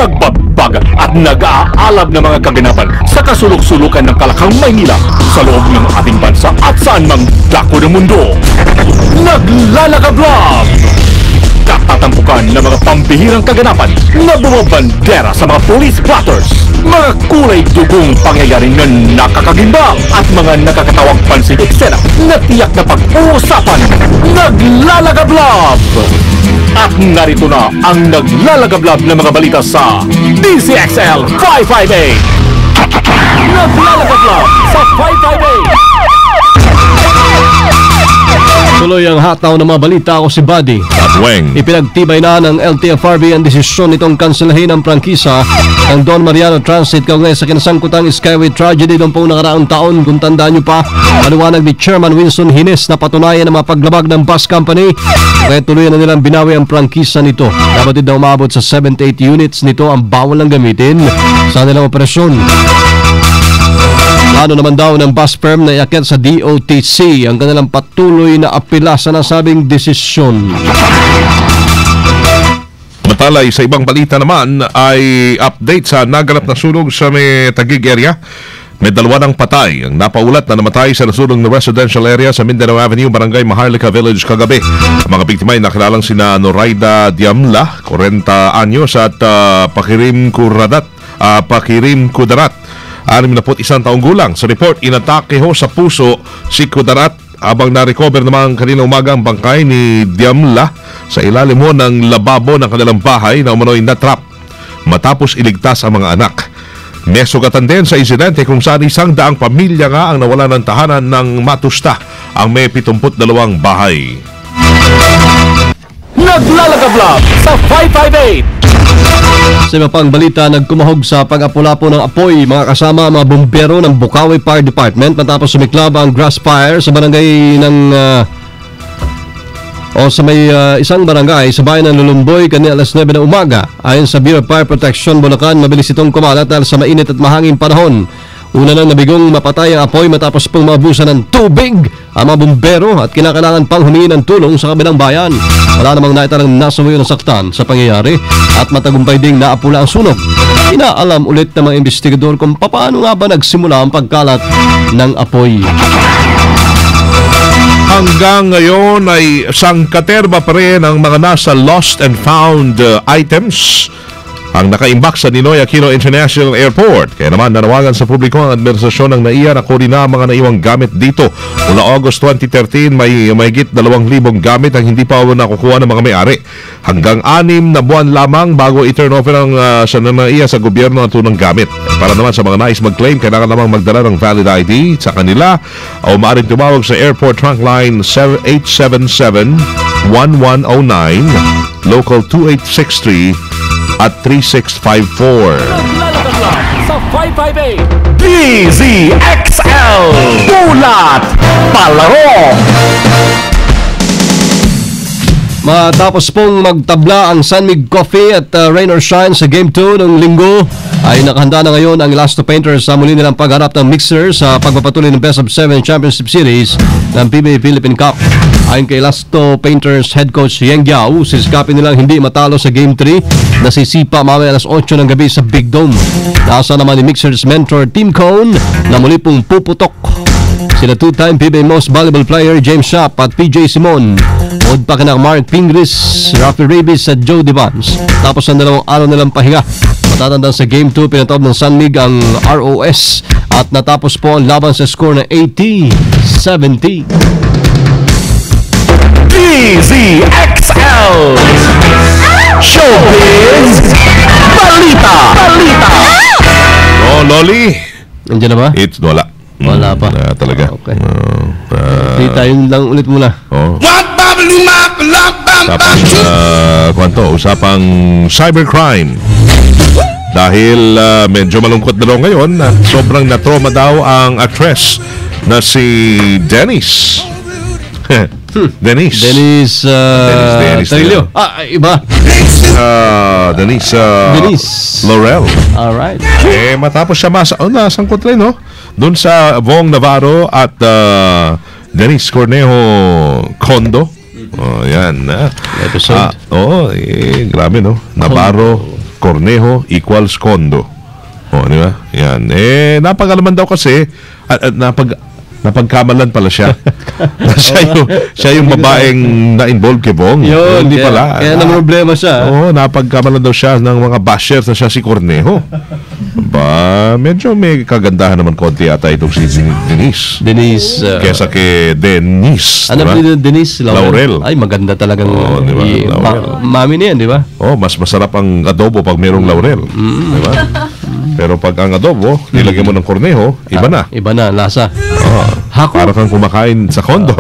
nagbabag at nag-aalab ng mga kaganapan sa kasulok-sulukan ng Kalakang Maynila sa loob ng ating bansa at saan mang dako ng mundo. Naglalagablog! Katatampukan ng mga pambihirang kaganapan na bumabandera sa mga police blotters, mga kulay dugong pangyayari na nakakagimbang at mga nakakatawang pansin eksena na tiyak na pag-uusapan. Naglalagablog! At narito na ang naglalagablog ng mga balita sa DZXL 558. Naglalagablog sa 558. Tuloy ang hataw ng mga balita. Ako si Buddy. At Weng. Ipinagtibay na ng LTFRB ang desisyon nitong kanselahin ang prangkisa ng Don Mariano Transit kaugnay sa kinasangkutang Skyway tragedy noong pong nakaraang taon. Kung tandaan nyo pa, maliwanag ni Chairman Winston Hines na patunayan ng mga paglabag ng bus company. Kaya tuloy na nilang binawi ang prangkisa nito. Dapat din na umabot sa 78 units nito ang bawal lang gamitin sa nilang operasyon. Plano naman daw ng bus firm na iakyat sa DOTC ang kanilang patuloy na apela sa nasabing desisyon. Matalay sa ibang balita naman ay update sa naganap na sunog sa may Taguig area. May 2 ng patay ang napaulat na namatay sa nasunog na residential area sa Mindanao Avenue, Barangay Maharlika Village kagabi. Ang mga biktima ay nakilalang sina Noraida Diamla, 40 anyos at Pakirim Kudarat, 61 taong gulang. Sa report, inatake ho sa puso si Kudarat habang na-recover naman kanina umaga ang bangkay ni Diamla sa ilalim ho ng lababo ng kanilang bahay na umano'y natrap matapos iligtas ang mga anak. May sugatan din sa insidente kung saan 100 pamilya nga ang nawala ng tahanan ng matusta ang may 72 bahay. Naglalagablog sa 558. Sa iba pang balita, nagkumahog sa pag-apula-po ng apoy mga kasama mga bumbero ng Bukawi Fire Department matapos sumiklab ang grass fire sa barangay ng sa may isang barangay sa bayan ng Lulumboy kanina alas 9 ng umaga. Ayon sa Bureau of Fire Protection Bulacan, mabilis itong kumalat dahil sa mainit at mahanging panahon. Una nang nabigong mapatay ang apoy matapos pong maabusan ng tubig ang mga bumbero at kinakailangan pang humingi ng tulong sa kabilang bayan. Wala namang naitarang nasawi ng saktan sa pangyayari at matagumpay ding naapula ang sunog. Inaalam ulit ng mga investigador kung paano nga ba nagsimula ang pagkalat ng apoy. Hanggang ngayon ay sangkaterba pa rin ang mga nasa lost and found items ang nakaimbak sa Ninoy Aquino International Airport. Kaya naman nanawagan sa publiko ang administrasyon ng NAIA na kunin na ang mga naiwang gamit dito. Mula August 2013, may mahigit 2,000 gamit ang hindi pa nakukuha ng mga may-ari. Hanggang 6 na buwan lamang bago i-turn over sa NAIA sa gobyerno ang tunang gamit. Para naman sa mga nais mag-claim, kailangan namang magdala ng valid ID sa kanila o maaaring tumawag sa Airport Trunk Line 877-1109, Local 2863 at 3654. Sa 558 DZXL Bulat Palaro. Matapos pong magtabla ang Sunmig Coffee at Rain or Shine sa Game 2 ng linggo, ay nakahanda na ngayon ang Elasto Painters sa muli nilang pagharap ng Mixer sa pagpapatuloy ng Best of 7 Championship Series ng PBA Philippine Cup. Ayon kay Elasto Painters head coach Yeng Giao, sisikapin nilang hindi matalo sa Game 3 na sisipa mamaya alas 8 ng gabi sa Big Dome. Nasa naman ni Mixer's mentor Tim Cone na muli pong puputok. Sila 2-time PBA Most Valuable Player James Schaap at PJ Simon. Huwag pa kinang Mark Pingris, Rafi Rabies at Joe Devans. Tapos ang 2 araw nilang pahinga. Matatandaan sa Game 2, pinatawag ng Sunmig ang ROS at natapos po ang laban sa score na 80-70. DZXL Showbiz Balita. Oh, Loli. Nandiyan na ba? It's wala. Wala pa. Talaga. Okay. Dita, yun lang ulit muna. Oh. Usapang cybercrime. Dahil medyo malungkot na daw ngayon at sobrang na-trauma daw ang actress na si Dennis. Dennis Trillo. Iba. Dennis Laurel. Alright. Matapos siya nasangkot rin, no? Doon sa Vong Navarro at Dennis Cornejo Condo. Yan. Episode. Grabe, no? Navarro Cornejo equals condo. O, di ba? Yan. Napagalaman daw kasi, napagkamalan pala siya. siya yung babaeng na-involved kay Bong. Yun, Hindi pala. Kaya na problema siya. Oo, napagkamalan daw siya ng mga bashers na siya si Cornejo. Medyo may kagandahan naman konti yata itong si Denise. Kesa kay Denise. Ano diba? ba Denise? Laurel. Ay, maganda talagang diba? Laurel. mami niya, di ba? Mas masarap ang adobo pag mayroong laurel. Diba? Pero pag ang adobo, nilagyan mo ng Cornejo, iba na. Iba na, lasa. Para kang kumakain sa kondo.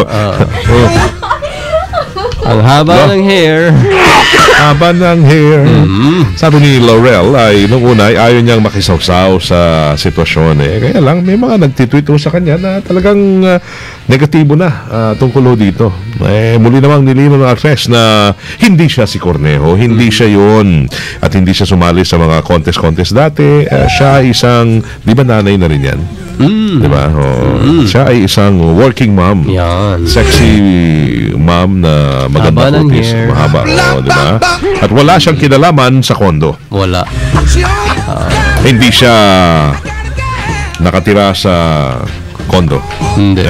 Ang haba ng hair. Haba ng hair. Sabi ni Laurel ay nung una ay ayaw niyang makisawsaw sa sitwasyon. Kaya lang may mga nagtitweet sa kanya na talagang negatibo na tungkol dito. Muli namang nilino ng actress na hindi siya si Cornejo. Hindi siya yun. At hindi siya sumali sa mga contest dati. Siya isang, di ba nanay na rin yan? Di ba? Siya ay isang working mom. Yan. Sexy mom na maganda kutis. Mahaba. Di ba? At wala siyang kinalaman sa kondo. Wala. Hindi siya nakatira sa kondo. Hindi.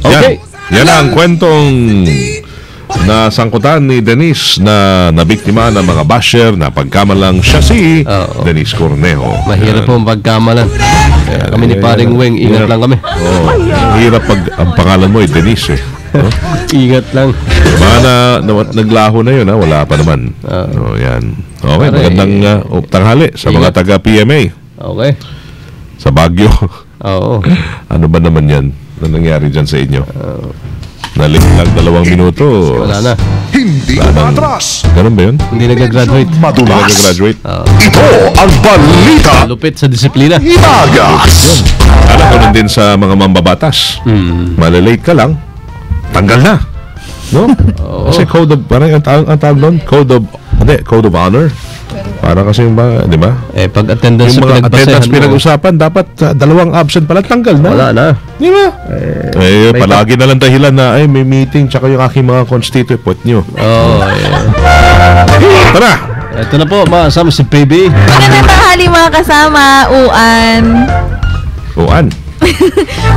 Okay. Yan ang kwentong na sangkutan ni Denise na nabiktima ng mga basher na pagkamalang siya si Denise Cornejo. Mahirap po ang pagkamalan. Kami ni Paring Weng, ingat lang kami. Mahirap pag ang pangalan mo ay Denise. Ingat lang. Naglaho na yun, wala pa naman. Yan. Okay, magandang tanghali sa mga taga-PMA. Okay. Sa Baguio. Oo. Ano ba naman yan na nangyari dyan sa inyo? Nalik lang 2 minuto. Wala na. Hindi umatras. Ganun ba yun? Hindi nag-graduate. Hindi nag-graduate? Ito ang balita. Lupit sa disiplina. Inagas. Alam ko din sa mga mambabatas. Malalate ka lang, tanggal na. No? Kasi code of, parang ang tawag doon, code of honor. Para kasi di ba? Pag attendance Yung sa mga attendance pinagbasehan mo. pinag-usapan, dapat 2 absent pala, tanggal na. Wala na. Di ba? Palagi na lang dahilan na, may meeting, tsaka yung aking mga constituent, put nyo. Tara! Ito na po, makasama si Baby. Magandang tanghali mga kasama, Uan. Uan.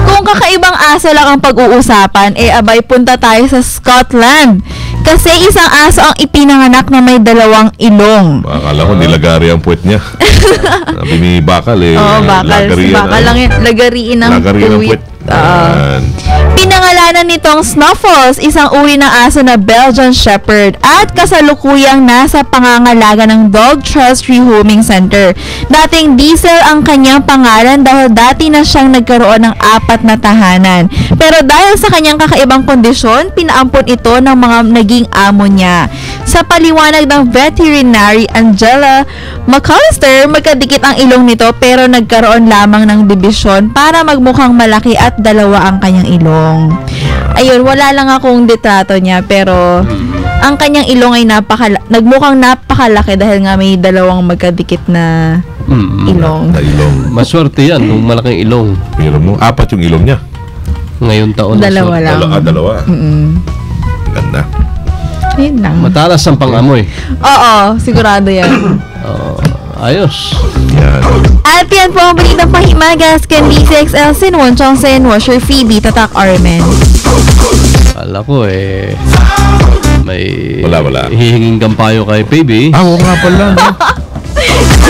Kung kakaibang aso lang ang pag-uusapan, abay punta tayo sa Scotland. Kasi isang aso ang ipinanganak na may 2 ilong. Akala ko nilagari ang puwet niya. Sabi ni Bakal Bakal lang yun. Lagariin ng puwet. Pinangalanan nitong Snuffles, isang uri ng aso na Belgian Shepherd at kasalukuyang nasa pangangalaga ng Dog Trust Rehoming Center. Dating Diesel ang kanyang pangalan dahil dati na siyang nagkaroon ng 4 na tahanan. Pero dahil sa kanyang kakaibang kondisyon, pinaampon ito ng mga naging amo niya. Sa paliwanag ng veterinary Angela McAllister, magkadikit ang ilong nito pero nagkaroon lamang ng dibisyon para magmukhang malaki at 2 ang kanyang ilong. Ayun, wala lang akong litrato niya pero ang kanyang ilong ay nagmukhang napakalaki dahil nga may 2 magkadikit na ilong. Maswerte yan kung malaking ilong. Pero mo, 4 yung ilong niya. Ngayon taon. 2 lang. 2. Ganda. Ayun lang. Matalas ang pangamoy. Oo, sigurado yan. Ayos. Yan. At yan po ang balitang pahimagas kay BCXL Sinwon Chongsen Washer Phoebe Tatak Armen. Kala ko may Wala. hihinging kampayo kay Baby Oo nga pala. No?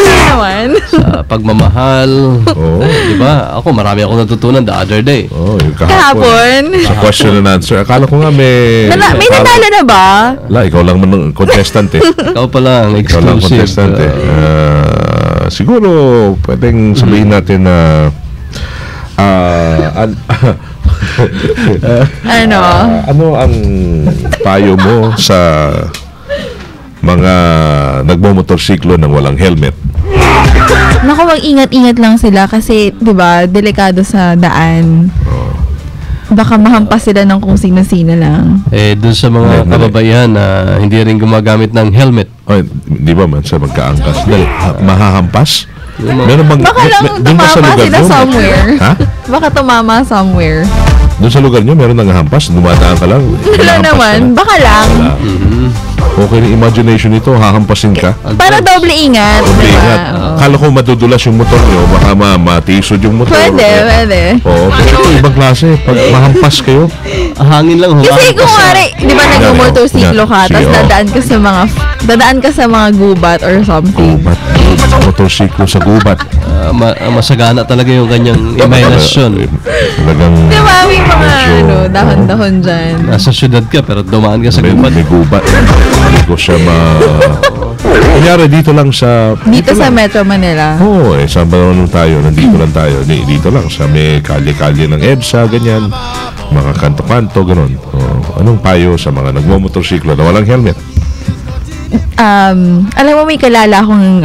Naman. sa pagmamahal. Di ba? Ako, marami akong natutunan the other day. Yung Kahapon. Sa question and answer. Akala ko nga may Nanalo na ba? ikaw lang man contestant Ikaw pa lang, Ikaw lang exclusive. contestant siguro, pwedeng sabihin natin na ano ang payo mo sa mga nagmomotorsiklo ng walang helmet? Naku, mag-ingat-ingat lang sila kasi, di ba, delikado sa daan. Baka mahampas sila ng kung sino-sino lang. Dun sa mga kababaihan na hindi rin gumagamit ng helmet. Di ba man sa magkaangkas? Mahahampas? Meron bang, Baka lang doon ba sa tumama lugar sila mo? somewhere. Ha? Baka tumama somewhere. Doon sa lugar nyo, meron nang hampas, dumadaan ka lang. Wala Hahampas naman, ka na. baka lang. Okay na imagination nito, hahampasin ka. Para doble ingat. Doble diba? ingat. Oo. Kala ko madudulas yung motor nyo, baka matisod yung motor. Pwede. Oo, pero ito ibang klase. Pag mahampas kayo, Hangin lang Kasi humahampas kung sa- wari, di ba nag-motorsiklo ka, Sige, tapos oo. dadaan ka sa mga gubat or something. gubat. Motorsiklo sa gubat. masagana talaga yung kanyang imahinasyon. Talagang Di ba, may mga medyo, dahon-dahon dyan. Nasa syudad ka pero dumaan ka sa gubat. may gubat. Hindi ko siya Kunyari, dito lang sa... Dito sa Metro Manila. Oo, saan ba naman tayo? Nandito lang tayo. Dito lang, sa may kalye-kalye ng EDSA, ganyan. Mga kanto-kanto, ganun. Anong payo sa mga nagmamotorsiklo na walang helmet? Alam mo, may kalala akong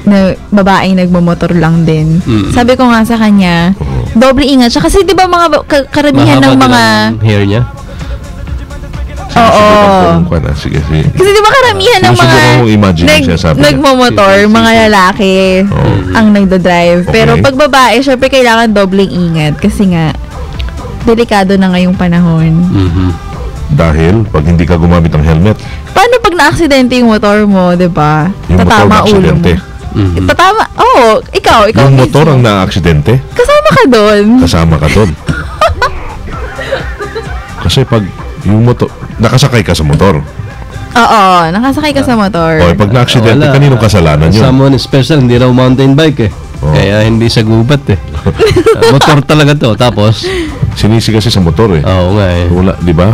na babaeng nagmamotor lang din. Sabi ko nga sa kanya, doble ingat siya. Kasi di ba mga karamihan ng Mahaba din mga... ang hair niya. Oo. Sige. Kasi di ba karamihan ng mga Sinusubukan kong imagine yung sinasabi niya. nagmamotor, mga lalaki ang nagdadrive. Okay. Pero pag babae, syempre kailangan dobleng ingat. Kasi nga, delikado na ngayong panahon. Dahil, pag hindi ka gumamit ng helmet, Paano pag na-aksidente yung motor mo, di ba? yung motor Tatama na ulo mo. aksidente. Tatama, ikaw Yung motor mismo. ang na-aksidente, Kasama ka doon. kasama ka doon. Kasi pag yung motor, nakasakay ka sa motor. Oo, nakasakay ka sa motor. O, pag na-aksidente, Wala. kaninong kasalanan yun? Someone special, hindi raw mountain bike eh. Oo. Kaya hindi sa gubat eh. Motor talaga to. Tapos, Sinisi kasi sa motor eh. oo nga eh. Wala, di ba?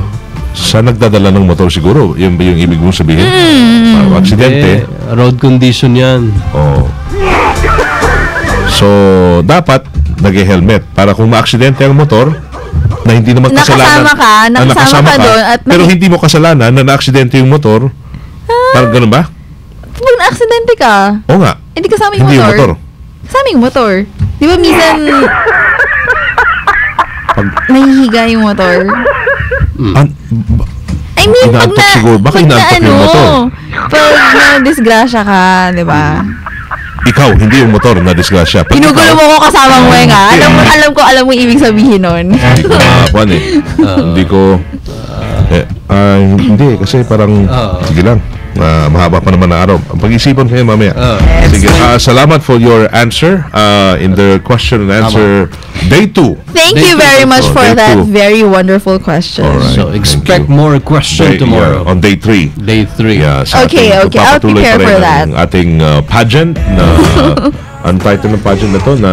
Sa nagdadala ng motor siguro, yun ba yung ibig mong sabihin? Parang aksidente. Road condition yan. Oh. So, dapat nag-helmet para kung ma-aksidente ang motor na hindi naman kasalanan. Nakasama ka doon at pero hindi mo kasalanan na na-aksidente yung motor. Parang ganun ba? Pag na-aksidente ka, Oo nga. hindi kasama yung Hindi yung motor. motor. Kasama yung motor. Di ba minsan, nahihiga yung motor? I mean, pag Inaantok siguro. Baka inaantok yung motor. Pag na-disgrasya ka, di ba? Ikaw, hindi yung motor na disgrasya. Pag Pinugulo ikaw- mo ko kasama mo nga. Alam mo ibig sabihin nun. Hindi ko makakuan eh. Hindi ko... hindi, kasi parang... Sige lang. Mahaba pa naman na araw. Pag-isipan kayo mamaya. Sige, salamat for your answer in the question and answer day 2. Thank you very much for Day that two. very wonderful question. Alright. So, expect Thank you. more question tomorrow. On day 3. Day 3. Yeah, sa Okay, ating okay. I'll pagpapatuloy prepare pa rin for that. ang ating pageant na... ang title ng pageant na to na...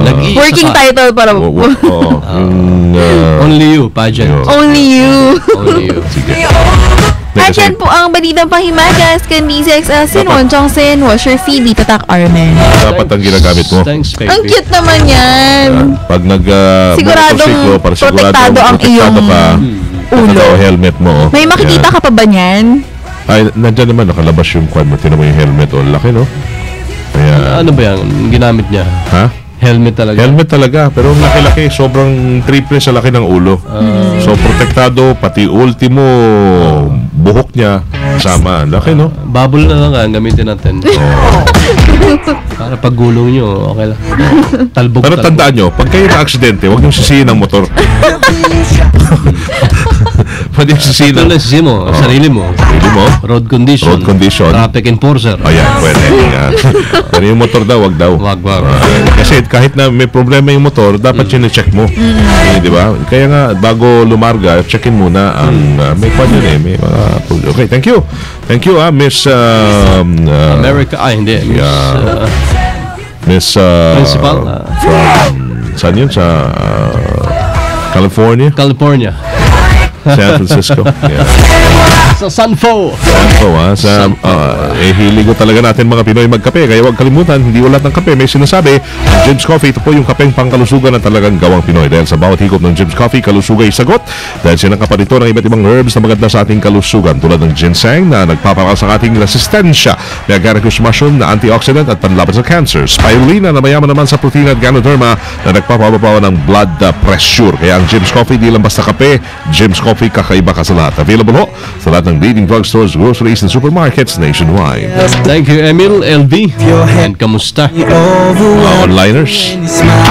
Nag-i- Working title para Oo, yung... Only you, pageant. Yun. Only you. Only you. Sige. At Kasi- yan po ang balitang panghimagas kan DZXL Sinwon Chongsen Washer Phoebe Tatak Armen. Dapat ang ginagamit mo. Thanks, baby. Ang cute naman yan. Pag Siguradong motorsiklo, para protektado ang protektado iyong ka, ulo. ang helmet mo. May makikita ka pa ba niyan? Ay, nandyan naman, nakalabas yung kwan mo. Tinan mo yung helmet. O, laki, no? Kaya, Ano ba yan? Ginamit niya? ha? Helmet talaga. Helmet talaga, pero laki-laki. Sobrang triple sa laki ng ulo. So, protektado, pati ultimo, buhok niya, kasama. Laki, no? Bubble na lang ang gamitin natin. Para pag gulong nyo, okay lang. Talbog. Pero tandaan nyo, pag kayo na-aksidente, huwag nyo sisihin ang motor. Pwede yung sisihin Ito ng... lang sisi mo, sarili mo. Pwede mo? Road condition. Road condition. Traffic enforcer. O yan, pwede. Yan. Pero yung motor daw, wag daw. Wag. Kasi kahit na may problema yung motor, dapat yun i-check mo. Di ba? Kaya nga, bago lumarga, checkin muna ang may kwan yun eh. May mga... Okay, thank you. Thank you, Miss... America, hindi. Miss... Principal. Saan yun? Sa... California? California. San Francisco. Yeah. Sa Sanfo. Sa hiligo talaga natin mga Pinoy magkape. Kaya huwag kalimutan, hindi ulat ng kape. May sinasabi, ang Jim's Coffee, ito po yung kapeng pangkalusugan na talagang gawang Pinoy. Dahil sa bawat higop ng Jim's Coffee, kalusugay sagot. Dahil sinangkapan ito ng iba't ibang herbs na maganda sa ating kalusugan. Tulad ng ginseng na nagpapalakas sa ating resistensya. May agaricus mushroom na antioxidant at panlaban sa cancer. Spirulina na mayaman naman sa protein at ganoderma na nagpapababawa ng blood pressure. Kaya ang Jim's Coffee, di lang basta kape. Jim's Coffee Coffee, kakaiba ka sa lahat. Available ho sa lahat ng leading drugstores, groceries, and supermarkets nationwide. Thank you, Emil, LV. And kamusta? Mga onliners,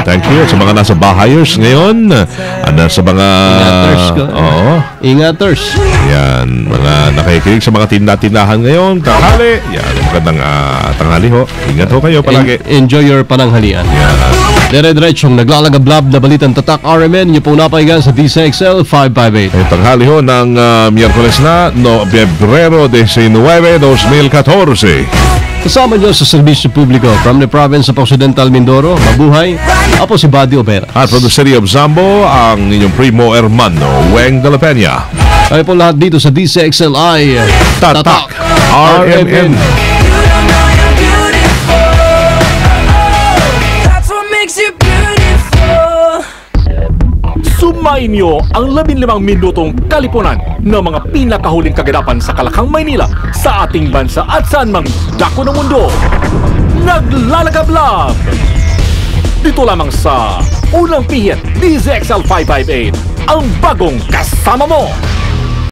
thank you. Sa mga nasa bahayers ngayon, sa mga... Ingaters ko. Oo. Ingaters. Yan, mga nakikinig sa mga tinda-tindahan ngayon, tanghali. Yan, magandang tanghali ho. Ingat ho kayo palagi. Enjoy your pananghalian. Dire-diretsong naglalagablab na balitang tatak RMN. Yung pong napaigan sa DCXL 558. Ay, tanghali ho ng Miyerkules na, Pebrero 19, 2014. Kasama nyo sa serbisyo publiko from the province of Occidental Mindoro. Mabuhay. Ako si Buddy Opera. At from the city of Zambo, ang inyong primo hermano, Weng de la Peña. Kayo po lahat dito sa DCXLI Tatak RMN. Sumayin niyo ang 15 minutong kalipunan ng mga pinakahuling kaganapan sa Kalakang Maynila, sa ating bansa at saan mang dako ng mundo. Naglalagablab! Dito lamang sa Unang Pihit, DZXL 558, ang bagong kasama mo.